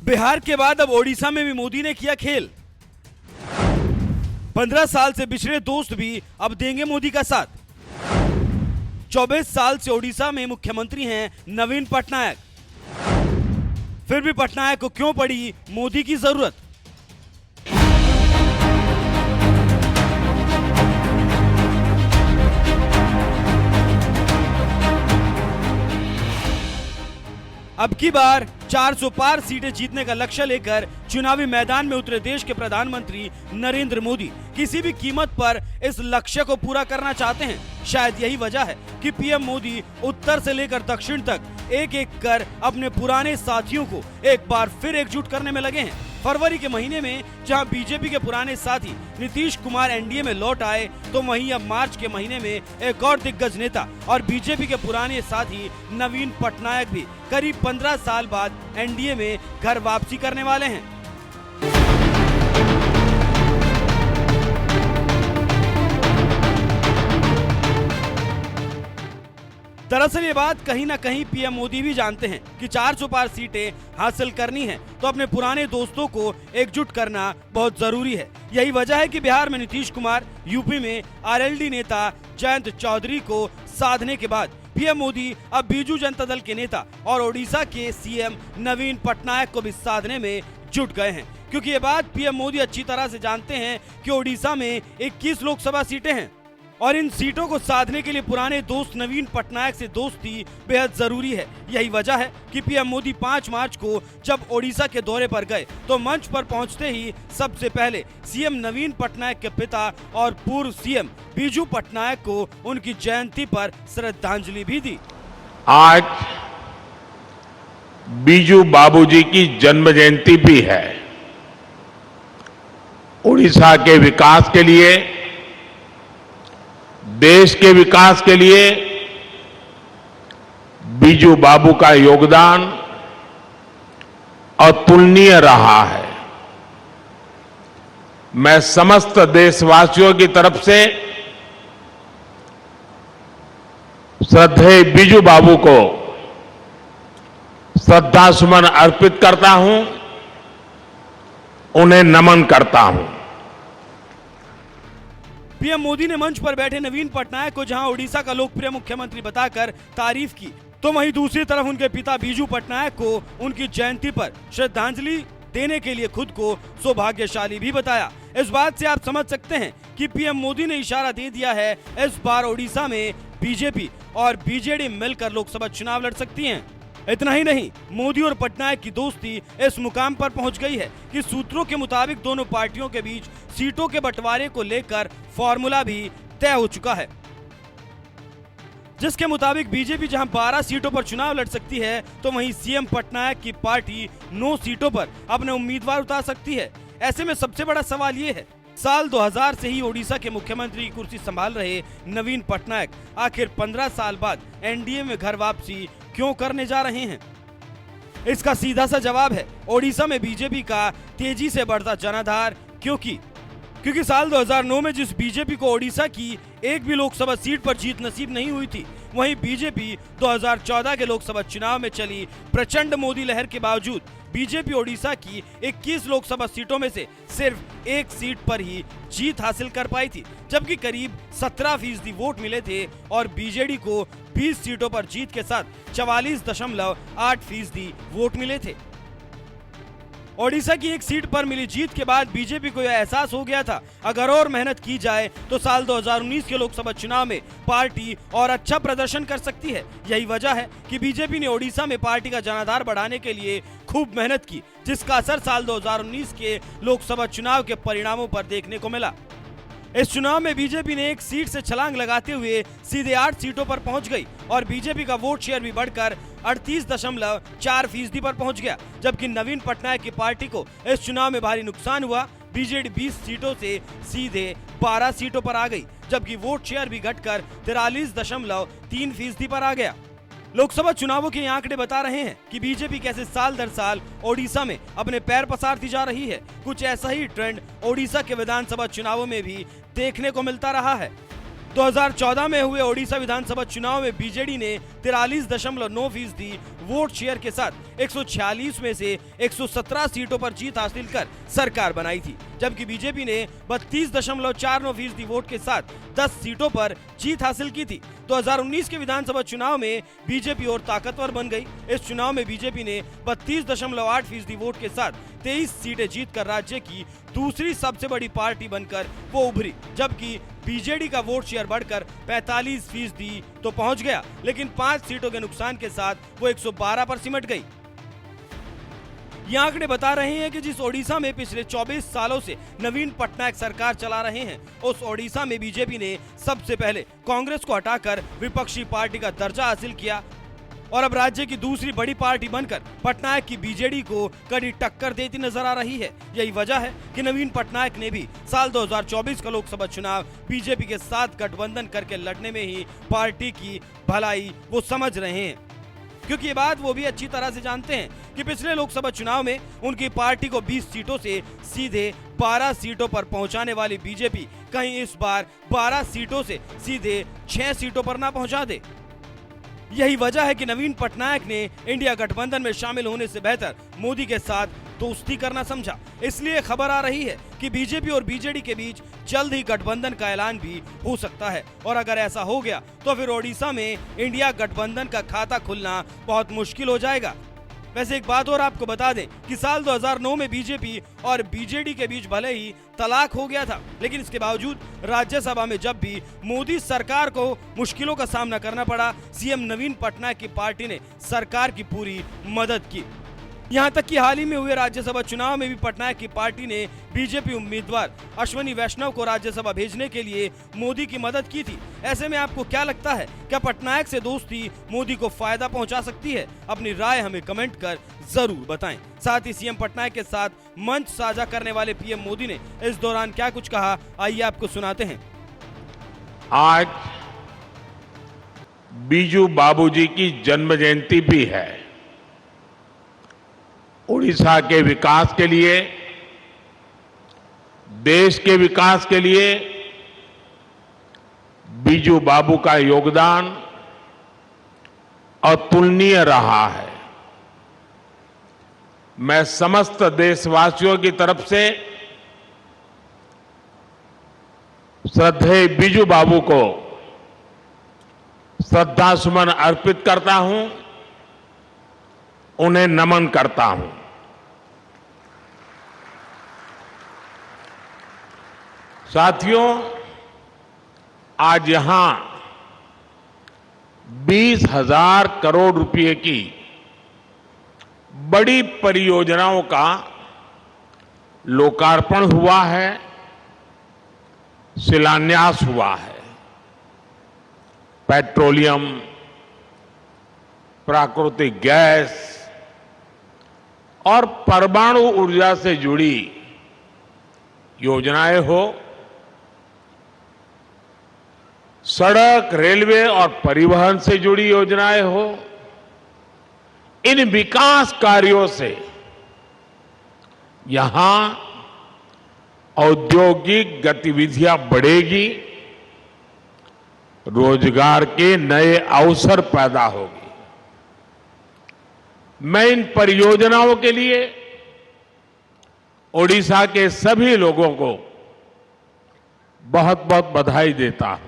बिहार के बाद अब ओडिशा में भी मोदी ने किया खेल। 15 साल से बिछड़े दोस्त भी अब देंगे मोदी का साथ। 24 साल से ओडिशा में मुख्यमंत्री हैं नवीन पटनायक। फिर भी पटनायक को क्यों पड़ी मोदी की जरूरत? अब की बार 400 पार सीटें जीतने का लक्ष्य लेकर चुनावी मैदान में उतरे देश के प्रधानमंत्री नरेंद्र मोदी किसी भी कीमत पर इस लक्ष्य को पूरा करना चाहते हैं। शायद यही वजह है कि पीएम मोदी उत्तर से लेकर दक्षिण तक एक एक कर अपने पुराने साथियों को एक बार फिर एकजुट करने में लगे हैं। फरवरी के महीने में जहां बीजेपी के पुराने साथी नीतीश कुमार एनडीए में लौट आए, तो वहीं अब मार्च के महीने में एक और दिग्गज नेता और बीजेपी के पुराने साथी नवीन पटनायक भी करीब 15 साल बाद एनडीए में घर वापसी करने वाले हैं। दरअसल ये बात कहीं ना कहीं पीएम मोदी भी जानते हैं कि 400 पार सीटें हासिल करनी है तो अपने पुराने दोस्तों को एकजुट करना बहुत जरूरी है। यही वजह है कि बिहार में नीतीश कुमार, यूपी में आरएलडी नेता जयंत चौधरी को साधने के बाद पीएम मोदी अब बीजू जनता दल के नेता और ओडिशा के सीएम नवीन पटनायक को भी साधने में जुट गए हैं। क्योंकि ये बात पीएम मोदी अच्छी तरह से जानते हैं कि ओडिशा में 21 लोकसभा सीटें हैं और इन सीटों को साधने के लिए पुराने दोस्त नवीन पटनायक से दोस्ती बेहद जरूरी है। यही वजह है कि पीएम मोदी 5 मार्च को जब ओडिशा के दौरे पर गए तो मंच पर पहुंचते ही सबसे पहले सीएम नवीन पटनायक के पिता और पूर्व सीएम बीजू पटनायक को उनकी जयंती पर श्रद्धांजलि भी दी। आज बीजू बाबूजी की जन्म जयंती भी है। ओडिशा के विकास के लिए, देश के विकास के लिए बीजू बाबू का योगदान अतुलनीय रहा है। मैं समस्त देशवासियों की तरफ से श्रद्धेय बीजू बाबू को श्रद्धासुमन अर्पित करता हूं, उन्हें नमन करता हूं। पीएम मोदी ने मंच पर बैठे नवीन पटनायक को जहां ओडिशा का लोकप्रिय मुख्यमंत्री बताकर तारीफ की, तो वहीं दूसरी तरफ उनके पिता बीजू पटनायक को उनकी जयंती पर श्रद्धांजलि देने के लिए खुद को सौभाग्यशाली भी बताया। इस बात से आप समझ सकते हैं कि पीएम मोदी ने इशारा दे दिया है इस बार ओडिशा में बीजेपी और बीजेडी मिलकर लोकसभा चुनाव लड़ सकती हैं। इतना ही नहीं, मोदी और पटनायक की दोस्ती इस मुकाम पर पहुंच गई है कि सूत्रों के मुताबिक दोनों पार्टियों के बीच सीटों के बंटवारे को लेकर फॉर्मूला भी तय हो चुका है, जिसके मुताबिक बीजेपी जहां 12 सीटों पर चुनाव लड़ सकती है, तो वहीं सीएम पटनायक की पार्टी 9 सीटों पर अपने उम्मीदवार उतार सकती है। ऐसे में सबसे बड़ा सवाल ये है, साल 2000 से ही ओडिशा के मुख्यमंत्री की कुर्सी संभाल रहे नवीन पटनायक आखिर 15 साल बाद एनडीए में घर वापसी क्यों करने जा रहे हैं? इसका सीधा सा जवाब है ओडिशा में बीजेपी का तेजी से बढ़ता जनाधार। क्योंकि साल 2009 में जिस बीजेपी को ओडिशा की एक भी लोकसभा सीट पर जीत नसीब नहीं हुई थी, वहीं बीजेपी 2014 के लोकसभा चुनाव में चली प्रचंड मोदी लहर के बावजूद बीजेपी ओडिशा की 21 लोकसभा सीटों में से सिर्फ एक सीट पर ही जीत हासिल कर पाई थी, जबकि करीब 17% वोट मिले थे और बीजेडी को 20 सीटों पर जीत के साथ 44.8% वोट मिले थे। ओडिशा की एक सीट पर मिली जीत के बाद बीजेपी को यह एहसास हो गया था, अगर और मेहनत की जाए तो साल 2019 के लोकसभा चुनाव में पार्टी और अच्छा प्रदर्शन कर सकती है। यही वजह है कि बीजेपी ने ओडिशा में पार्टी का जनाधार बढ़ाने के लिए खूब मेहनत की, जिसका असर साल 2019 के लोकसभा चुनाव के परिणामों पर देखने को मिला। इस चुनाव में बीजेपी ने एक सीट से छलांग लगाते हुए सीधे 8 सीटों पर पहुंच गई और बीजेपी का वोट शेयर भी बढ़कर 38.4% पर पहुंच गया, जबकि नवीन पटनायक की पार्टी को इस चुनाव में भारी नुकसान हुआ। बीजेडी 20 सीटों से सीधे 12 सीटों पर आ गई, जबकि वोट शेयर भी घटकर 43.3% पर आ गया। लोकसभा चुनावों के आंकड़े बता रहे हैं कि बीजेपी कैसे साल दर साल ओडिशा में अपने पैर पसारती जा रही है। कुछ ऐसा ही ट्रेंड ओडिशा के विधानसभा चुनावों में भी देखने को मिलता रहा है। 2014 में हुए ओडिशा विधानसभा चुनाव में बीजेडी ने 43.9% वोट शेयर के साथ 146 में से 117 सीटों पर जीत हासिल कर सरकार बनाई थी, जबकि बीजेपी ने 32.49% वोट के साथ 10 सीटों पर जीत हासिल की थी। 2019 के विधानसभा चुनाव में बीजेपी और ताकतवर बन गई। इस चुनाव में बीजेपी ने 32.8% वोट के साथ 23 सीटें जीतकर राज्य की दूसरी सबसे बड़ी पार्टी बनकर वो उभरी, जबकि बीजेडी का वोट शेयर बढ़कर 45% तो पहुंच गया, लेकिन 5 सीटों के नुकसान के साथ वो 112 पर सिमट गई। ये आंकड़े बता रहे हैं कि जिस ओडिशा में पिछले 24 सालों से नवीन पटनायक सरकार चला रहे हैं, उस ओडिशा में बीजेपी ने सबसे पहले कांग्रेस को हटाकर विपक्षी पार्टी का दर्जा हासिल किया और अब राज्य की दूसरी बड़ी पार्टी बनकर पटनायक की बीजेडी को कड़ी टक्कर देती नजर आ रही है। यही वजह है कि नवीन पटनायक ने भी साल 2024 का लोकसभा चुनाव बीजेपी के साथ गठबंधन करके लड़ने में ही पार्टी की भलाई वो समझ रहे हैं, क्योंकि ये बात वो भी अच्छी तरह से जानते हैं कि पिछले लोकसभा चुनाव में उनकी पार्टी को 20 सीटों से सीधे 12 सीटों पर पहुंचाने वाली बीजेपी कहीं इस बार 12 सीटों से सीधे 6 सीटों पर ना पहुंचा दे। यही वजह है कि नवीन पटनायक ने इंडिया गठबंधन में शामिल होने से बेहतर मोदी के साथ दोस्ती करना समझा। इसलिए खबर आ रही है कि बीजेपी और बीजेडी के बीच जल्द ही गठबंधन का ऐलान भी हो सकता है, और अगर ऐसा हो गया तो फिर ओडिशा में इंडिया गठबंधन का खाता खुलना बहुत मुश्किल हो जाएगा। वैसे एक बात और आपको बता दें कि साल 2009 में बीजेपी और बीजेडी के बीच भले ही तलाक हो गया था, लेकिन इसके बावजूद राज्यसभा में जब भी मोदी सरकार को मुश्किलों का सामना करना पड़ा, सीएम नवीन पटनायक की पार्टी ने सरकार की पूरी मदद की। यहां तक कि हाल ही में हुए राज्यसभा चुनाव में भी पटनायक की पार्टी ने बीजेपी उम्मीदवार अश्विनी वैष्णव को राज्यसभा भेजने के लिए मोदी की मदद की थी। ऐसे में आपको क्या लगता है, क्या पटनायक से दोस्ती मोदी को फायदा पहुंचा सकती है? अपनी राय हमें कमेंट कर जरूर बताएं। साथ ही सीएम पटनायक के साथ मंच साझा करने वाले पीएम मोदी ने इस दौरान क्या कुछ कहा, आइए आपको सुनाते हैं। आज बीजू बाबूजी की जन्म जयंती भी है। उड़ीसा के विकास के लिए, देश के विकास के लिए बीजू बाबू का योगदान अतुलनीय रहा है। मैं समस्त देशवासियों की तरफ से श्रद्धेय बीजू बाबू को श्रद्धा सुमन अर्पित करता हूं, उन्हें नमन करता हूं। साथियों, आज यहां 20,000 करोड़ रुपए की बड़ी परियोजनाओं का लोकार्पण हुआ है, शिलान्यास हुआ है। पेट्रोलियम, प्राकृतिक गैस और परमाणु ऊर्जा से जुड़ी योजनाएं हो, सड़क, रेलवे और परिवहन से जुड़ी योजनाएं हो, इन विकास कार्यों से यहां औद्योगिक गतिविधियां बढ़ेगी, रोजगार के नए अवसर पैदा होगी। मैं इन परियोजनाओं के लिए ओडिशा के सभी लोगों को बहुत बहुत बधाई देता हूं।